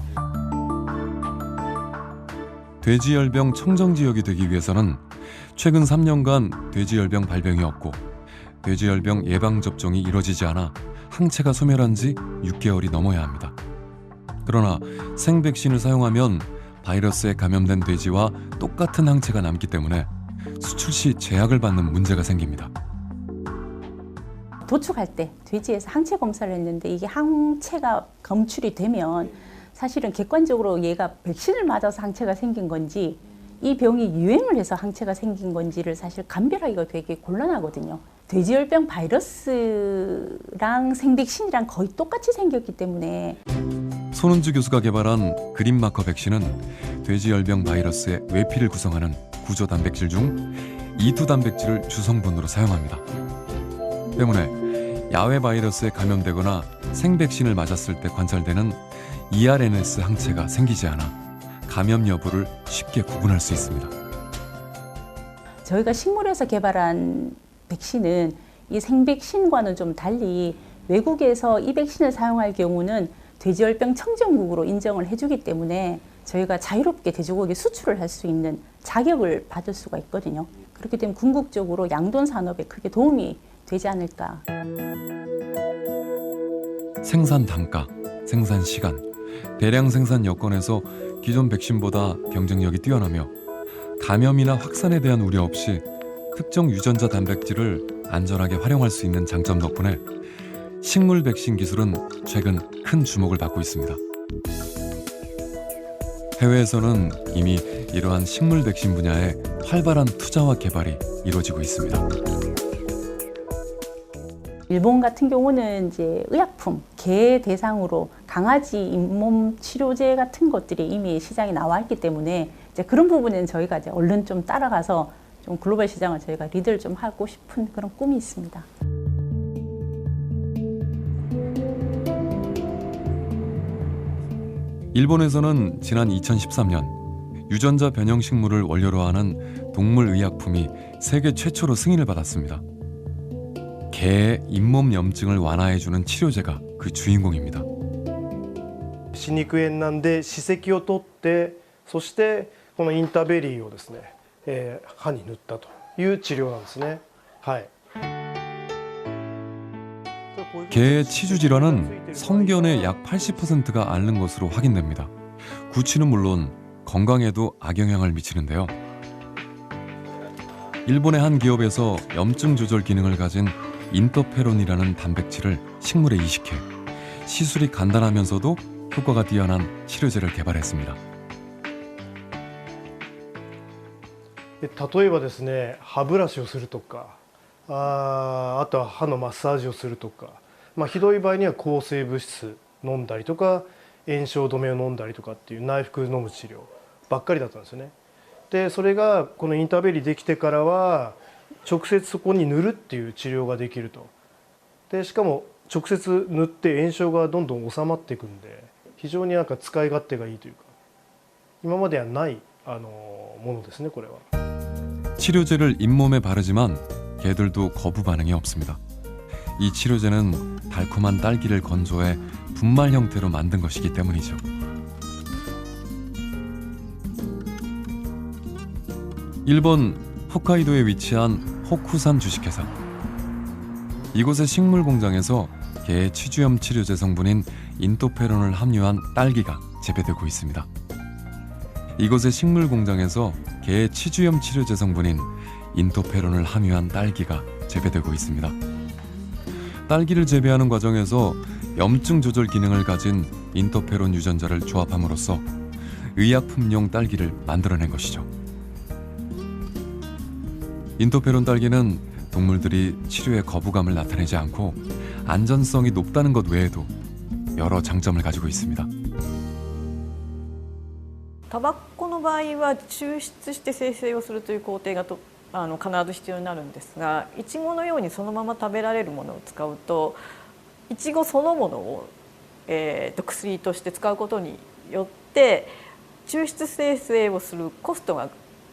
돼지열병 청정지역이 되기 위해서는 최근 3년간 돼지열병 발병이 없고 돼지열병 예방접종이 이뤄지지 않아 항체가 소멸한 지 6개월이 넘어야 합니다. 그러나 생백신을 사용하면 바이러스에 감염된 돼지와 똑같은 항체가 남기 때문에 수출 시 제약을 받는 문제가 생깁니다. 도축할 때 돼지에서 항체 검사를 했는데 이게 항체가 검출이 되면 사실은 객관적으로 얘가 백신을 맞아서 항체가 생긴 건지 이 병이 유행을 해서 항체가 생긴 건지를 사실 감별하기가 되게 곤란하거든요. 돼지열병 바이러스랑 생백신이랑 거의 똑같이 생겼기 때문에 손은주 교수가 개발한 그린마커 백신은 돼지열병 바이러스의 외피를 구성하는 구조 단백질 중 E2 단백질을 주성분으로 사용합니다. 때문에 야외 바이러스에 감염되거나 생백신을 맞았을 때 관찰되는 ERNS 항체가 생기지 않아 감염 여부를 쉽게 구분할 수 있습니다. 저희가 식물에서 개발한 백신은 이 생백신과는 좀 달리 외국에서 이 백신을 사용할 경우는 돼지열병 청정국으로 인정을 해주기 때문에 저희가 자유롭게 돼지고기 수출을 할 수 있는 자격을 받을 수가 있거든요. 그렇기 때문에 궁극적으로 양돈 산업에 크게 도움이 되지 않을까. 생산 단가, 생산 시간, 대량 생산 여건에서 기존 백신보다 경쟁력이 뛰어나며 감염이나 확산에 대한 우려 없이 특정 유전자 단백질을 안전하게 활용할 수 있는 장점 덕분에 식물 백신 기술은 최근 큰 주목을 받고 있습니다. 해외에서는 이미 이러한 식물 백신 분야에 활발한 투자와 개발이 이루어지고 있습니다. 일본 같은 경우는 이제 의약품, 개 대상으로 강아지 잇몸 치료제 같은 것들이 이미 시장에 나와 있기 때문에 이제 그런 부분에는 저희가 이제 얼른 좀 따라가서 좀 글로벌 시장을 저희가 리드를 좀 하고 싶은 그런 꿈이 있습니다. 일본에서는 지난 2013년 유전자 변형 식물을 원료로 하는 동물 의약품이 세계 최초로 승인을 받았습니다. 개의 잇몸 염증을 완화해주는 치료제가 그 주인공입니다. 歯肉炎なんで歯石を取ってそしてこのインターベリーをですね、歯に塗ったという治療なんですね。はい。 개의 치주 질환은 성견의 약 80%가 앓는 것으로 확인됩니다. 구취는 물론 건강에도 악영향을 미치는데요. 일본의 한 기업에서 염증 조절 기능을 가진 인터페론이라는 단백질을 식물에 이식해 시술이 간단하면서도 효과가 뛰어난 치료제를 개발했습니다. 例えばですね、歯ブラシをするとか、あとは歯のマッサージをするとか、ひどい場合には抗生物質飲んだりとか、炎症止めを飲んだりとかっていう内服飲む治療ばっかりだったんですよね。でそれがこのインターベリーできてからは直接そこに塗るっていう治療ができると。でしかも直接塗って炎症がどんどん収まっていくんで、非常になんか使い勝手がいいというか、今まではないものですね、これは。 치료제를 잇몸에 바르지만 개들도 거부 반응이 없습니다. 이 치료제는 달콤한 딸기를 건조해 분말 형태로 만든 것이기 때문이죠. 일본 홋카이도에 위치한 호쿠산 주식회사. 이곳의 식물 공장에서 개의 치주염 치료제 성분인 인토페론을 함유한 딸기가 재배되고 있습니다. 이곳의 식물 공장에서 개의 치주염 치료제 성분인 인토페론을 함유한 딸기가 재배되고 있습니다. 딸기를 재배하는 과정에서 염증 조절 기능을 가진 인터페론 유전자를 조합함으로써 의약품용 딸기를 만들어낸 것이죠. 인터페론 딸기는 동물들이 치료에 거부감을 나타내지 않고 안전성이 높다는 것 외에도 여러 장점을 가지고 있습니다. タバコの場合は抽出して精製をするという工程が必ず必要になるんですが、いちごのようにそのまま食べられるものを使うと、いちごそのものを、薬として使うことによって抽出精製をするコストが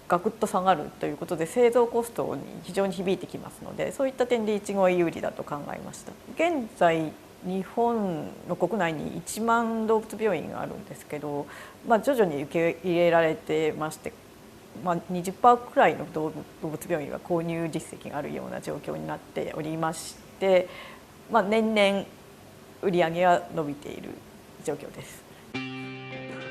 ガクッと下がるということで、製造コストに非常に響いてきますので、そういった点でいちごは有利だと考えました。現在日本の国内に1万動物病院があるんですけど、徐々に受け入れられてまして、20% くらいの動物病院は購入実績があるような状況になっておりまして、年々売り上げは伸びている状況です。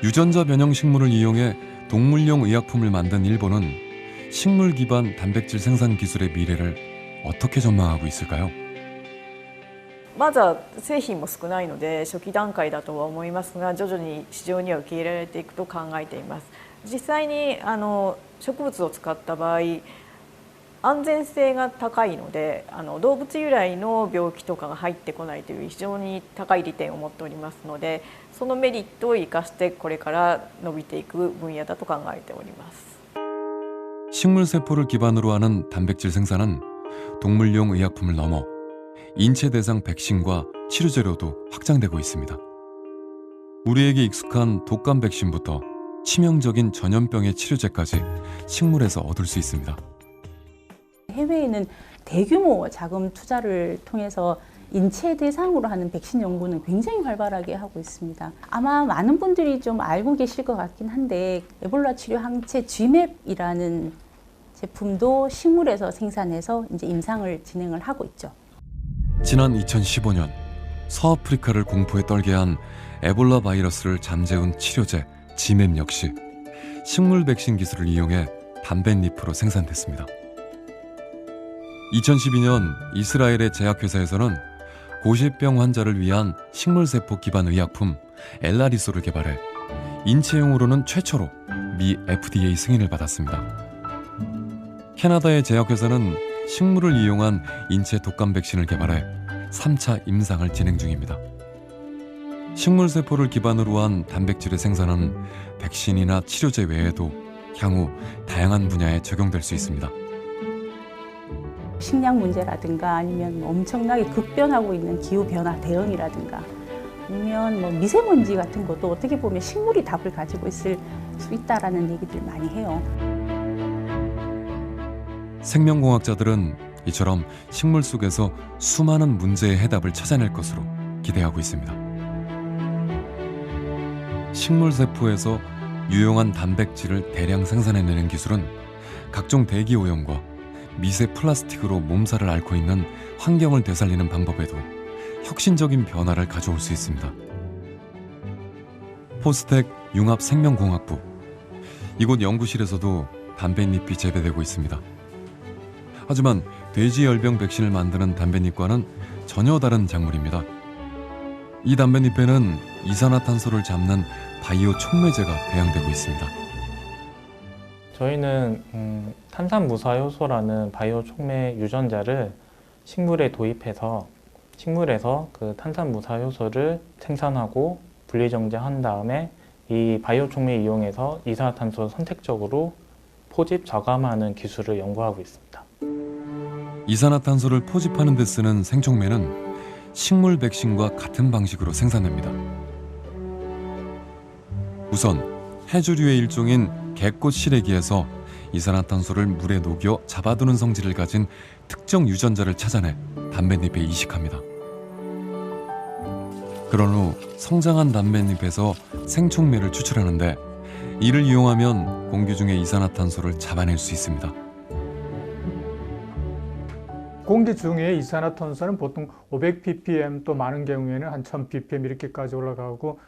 유전자 변형 식물을 이용해 동물용 의약품을 만든 일본은 식물 기반 단백질 생산 기술의 미래를 어떻게 전망하고 있을까요? まずは製品も少ないので初期段階だとは思いますが、徐々に市場には受け入れられていくと考えています。実際に植物を使った場合、安全性が高いので動物由来の病気とかが入ってこないという非常に高い利点を持っておりますので、そのメリットを生かしてこれから伸びていく分野だと考えております。 식물 세포를 기반으로 하는 단백질 생산은 동물용 의약품을 넘어 인체 대상 백신과 치료제로도 확장되고 있습니다. 우리에게 익숙한 독감 백신부터 치명적인 전염병의 치료제까지 식물에서 얻을 수 있습니다. 해외에는 대규모 자금 투자를 통해서 인체 대상으로 하는 백신 연구는 굉장히 활발하게 하고 있습니다. 아마 많은 분들이 좀 알고 계실 것 같긴 한데, 에볼라 치료 항체 GMAP이라는 제품도 식물에서 생산해서 이제 임상을 진행을 하고 있죠. 지난 2015년 서아프리카를 공포에 떨게 한 에볼라 바이러스를 잠재운 치료제 GMAP 역시 식물 백신 기술을 이용해 담뱃잎으로 생산됐습니다. 2012년 이스라엘의 제약회사에서는 고실병 환자를 위한 식물세포 기반 의약품 엘라리소를 개발해 인체용으로는 최초로 미 FDA 승인을 받았습니다. 캐나다의 제약회사는 식물을 이용한 인체 독감 백신을 개발해 3차 임상을 진행 중입니다. 식물세포를 기반으로 한 단백질의 생산은 백신이나 치료제 외에도 향후 다양한 분야에 적용될 수 있습니다. 식량 문제라든가 아니면 엄청나게 급변하고 있는 기후변화 대응이라든가 아니면 미세먼지 같은 것도 어떻게 보면 식물이 답을 가지고 있을 수 있다라는 얘기들 많이 해요. 생명공학자들은 이처럼 식물 속에서 수많은 문제의 해답을 찾아낼 것으로 기대하고 있습니다. 식물 세포에서 유용한 단백질을 대량 생산해내는 기술은 각종 대기 오염과 미세 플라스틱으로 몸살을 앓고 있는 환경을 되살리는 방법에도 혁신적인 변화를 가져올 수 있습니다. 포스텍 융합생명공학부. 이곳 연구실에서도 담뱃잎이 재배되고 있습니다. 하지만 돼지열병 백신을 만드는 담뱃잎과는 전혀 다른 작물입니다. 이 담뱃잎에는 이산화탄소를 잡는 바이오 촉매제가 배양되고 있습니다. 저희는 탄산무사 효소라는 바이오 촉매 유전자를 식물에 도입해서 식물에서 그 탄산무사 효소를 생산하고 분리정제한 다음에 이 바이오 촉매 이용해서 이산화탄소를 선택적으로 포집 저감하는 기술을 연구하고 있습니다. 이산화탄소를 포집하는 데 쓰는 생촉매는 식물 백신과 같은 방식으로 생산됩니다. 우선 해조류의 일종인 개꽃 시래기에서 이산화탄소를 물에 녹여 잡아두는 성질을 가진 특정 유전자를 찾아내 담뱃잎에 이식합니다. 그런 후 성장한 담뱃잎에서 생촉매를 추출하는데 이를 이용하면 공기 중의 이산화탄소를 잡아낼 수 있습니다. 공기 중에 이산화탄소는 보통 500ppm 또 많은 경우에는 한 1000ppm 이렇게까지 올라가고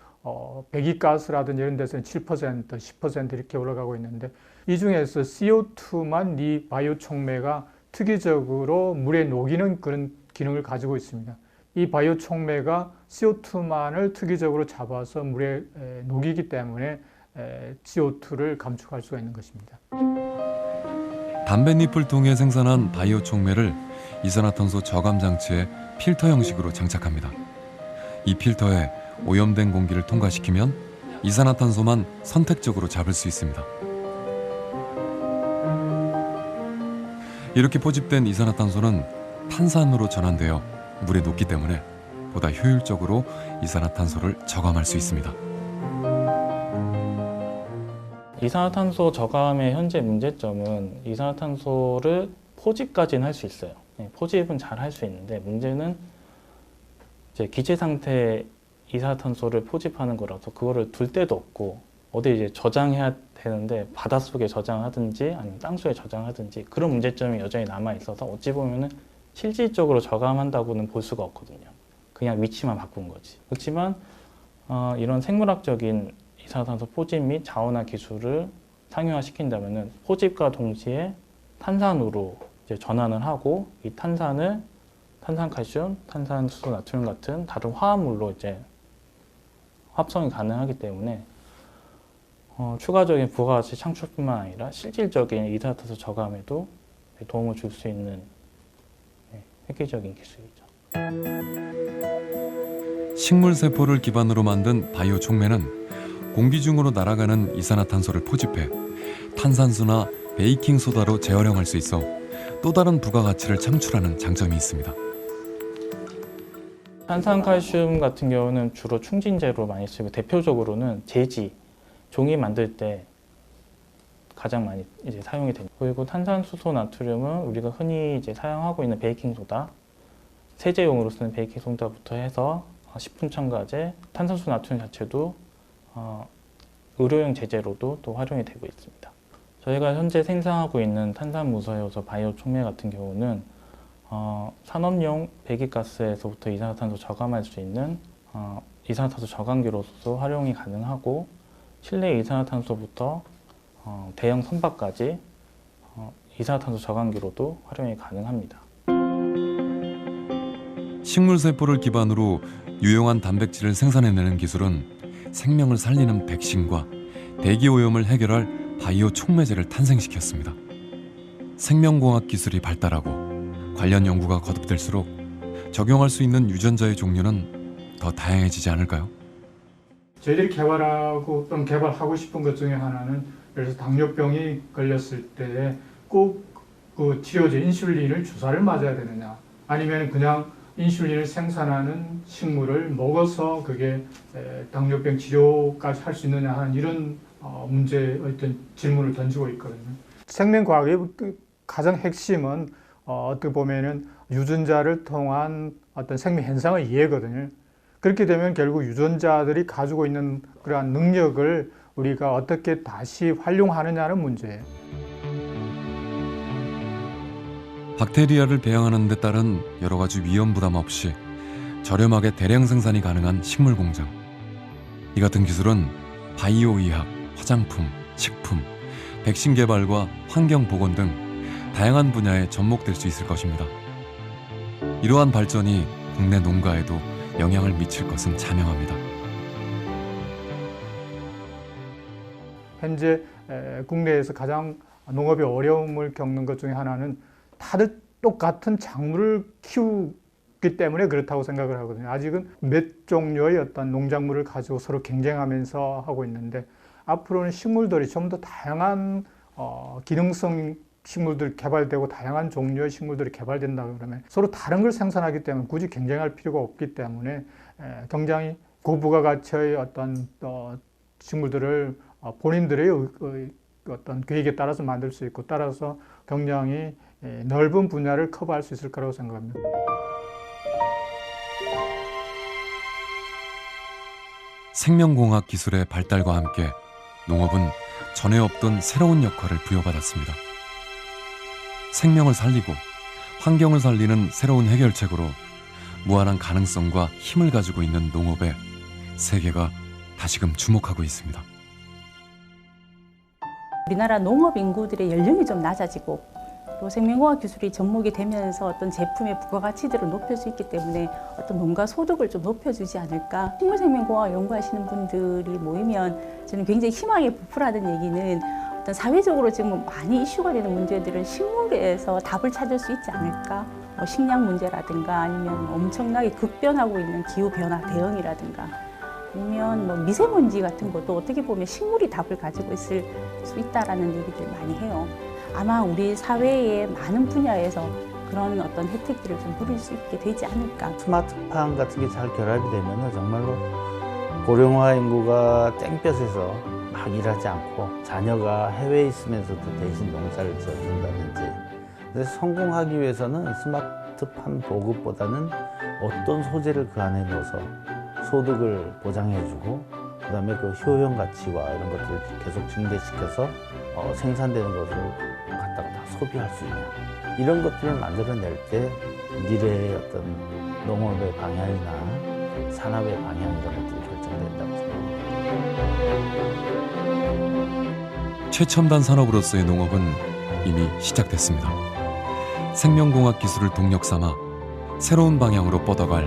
배기가스라든지 이런 데서는 7%, 10% 이렇게 올라가고 있는데 이 중에서 CO2만 이 바이오 촉매가 특이적으로 물에 녹이는 그런 기능을 가지고 있습니다. 이 바이오 촉매가 CO2만을 특이적으로 잡아서 물에 녹이기 때문에 CO2를 감축할 수가 있는 것입니다. 담뱃잎을 통해 생산한 바이오 촉매를 이산화탄소 저감 장치에 필터 형식으로 장착합니다. 이 필터에 오염된 공기를 통과시키면 이산화탄소만 선택적으로 잡을 수 있습니다. 이렇게 포집된 이산화탄소는 탄산으로 전환되어 물에 녹기 때문에 보다 효율적으로 이산화탄소를 저감할 수 있습니다. 이산화탄소 저감의 현재 문제점은 이산화탄소를 포집까지는 할 수 있어요. 포집은 잘 할 수 있는데 문제는 이제 기체 상태 이산화탄소를 포집하는 거라서 그거를 둘 데도 없고 어디 이제 저장해야 되는데 바닷속에 저장하든지 아니면 땅속에 저장하든지 그런 문제점이 여전히 남아 있어서 어찌 보면은 실질적으로 저감한다고는 볼 수가 없거든요. 그냥 위치만 바꾼 거지. 그렇지만 이런 생물학적인 이산화탄소 포집 및 자원화 기술을 상용화시킨다면은 포집과 동시에 탄산으로 이제 전환을 하고 이 탄산을 탄산칼슘, 탄산수소, 나트륨 같은 다른 화합물로 이제 합성이 가능하기 때문에 추가적인 부가가치 창출뿐만 아니라 실질적인 이산화탄소 저감에도 도움을 줄 수 있는 획기적인 기술이죠. 식물 세포를 기반으로 만든 바이오 촉매는 공기 중으로 날아가는 이산화탄소를 포집해 탄산수나 베이킹 소다로 재활용할 수 있어 또 다른 부가가치를 창출하는 장점이 있습니다. 탄산칼슘 같은 경우는 주로 충진제로 많이 쓰고 대표적으로는 제지, 종이 만들 때 가장 많이 이제 사용이 됩니다. 그리고 탄산수소 나트륨은 우리가 흔히 이제 사용하고 있는 베이킹 소다, 세제용으로 쓰는 베이킹 소다부터 해서 식품 첨가제, 탄산수 나트륨 자체도 의료용 제제로도 또 활용이 되고 있습니다. 저희가 현재 생산하고 있는 탄산무사효소 바이오 촉매 같은 경우는 산업용 배기가스에서부터 이산화탄소 저감할 수 있는 이산화탄소 저감기로서 활용이 가능하고 실내 이산화탄소부터 대형 선박까지 이산화탄소 저감기로도 활용이 가능합니다. 식물 세포를 기반으로 유용한 단백질을 생산해내는 기술은 생명을 살리는 백신과 대기 오염을 해결할 바이오 촉매제를 탄생시켰습니다. 생명공학 기술이 발달하고 관련 연구가 거듭될수록 적용할 수 있는 유전자의 종류는 더 다양해지지 않을까요? 저희들이 개발하고 또는 개발하고 싶은 것 중에 하나는 예를 들어서 당뇨병이 걸렸을 때 꼭 그 치료제 인슐린을 주사를 맞아야 되느냐 아니면 그냥 인슐린을 생산하는 식물을 먹어서 그게 당뇨병 치료까지 할 수 있느냐 하는 이런 문제의 어떤 질문을 던지고 있거든요. 생명과학의 가장 핵심은 어떻게 보면은 유전자를 통한 어떤 생명 현상의 이해거든요. 그렇게 되면 결국 유전자들이 가지고 있는 그러한 능력을 우리가 어떻게 다시 활용하느냐는 문제예요. 박테리아를 배양하는 데 따른 여러 가지 위험 부담 없이 저렴하게 대량 생산이 가능한 식물 공장. 이 같은 기술은 바이오의학, 화장품, 식품, 백신 개발과 환경 보건 등 다양한 분야에 접목될 수 있을 것입니다. 이러한 발전이 국내 농가에도 영향을 미칠 것은 자명합니다. 현재 국내에서 가장 농업이 어려움을 겪는 것 중에 하나는 다들 똑같은 작물을 키우기 때문에 그렇다고 생각을 하거든요. 아직은 몇 종류의 어떤 농작물을 가지고 서로 경쟁하면서 하고 있는데, 앞으로는 식물들이 좀 더 다양한 기능성 식물들 개발되고 다양한 종류의 식물들이 개발된다 그러면 서로 다른 걸 생산하기 때문에 굳이 경쟁할 필요가 없기 때문에 굉장히 고부가가치의 어떤 식물들을 본인들의 어떤 계획에 따라서 만들 수 있고, 따라서 굉장히 넓은 분야를 커버할 수 있을 거라고 생각합니다. 생명공학 기술의 발달과 함께 농업은 전에 없던 새로운 역할을 부여받았습니다. 생명을 살리고 환경을 살리는 새로운 해결책으로 무한한 가능성과 힘을 가지고 있는 농업에 세계가 다시금 주목하고 있습니다. 우리나라 농업 인구들의 연령이 좀 낮아지고 또 생명공학 기술이 접목이 되면서 어떤 제품의 부가가치들을 높일 수 있기 때문에 어떤 농가 소득을 좀 높여주지 않을까. 식물생명공학 연구하시는 분들이 모이면 저는 굉장히 희망에 부풀하는 얘기는 어떤 사회적으로 지금 많이 이슈가 되는 문제들을 식물에서 답을 찾을 수 있지 않을까. 뭐 식량 문제라든가 아니면 엄청나게 급변하고 있는 기후변화 대응이라든가 아니면 뭐 미세먼지 같은 것도 어떻게 보면 식물이 답을 가지고 있을 수 있다라는 얘기들 많이 해요. 아마 우리 사회의 많은 분야에서 그런 어떤 혜택들을 좀 누릴 수 있게 되지 않을까. 스마트팜 같은 게 잘 결합이 되면 정말로 고령화 인구가 땡볕에서 막 일하지 않고 자녀가 해외에 있으면서도 대신 농사를 지어준다든지. 그래서 성공하기 위해서는 스마트팜 보급보다는 어떤 소재를 그 안에 넣어서 소득을 보장해주고, 그 다음에 그 효용 가치와 이런 것들을 계속 증대시켜서 생산되는 것을 갖다가 다 소비할 수 있는 이런 것들을 만들어낼 때 미래의 어떤 농업의 방향이나 산업의 방향 이런 것들이 결정된다고 생각합니다. 최첨단 산업으로서의 농업은 이미 시작됐습니다. 생명공학 기술을 동력 삼아 새로운 방향으로 뻗어갈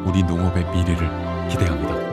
우리 농업의 미래를 기대합니다.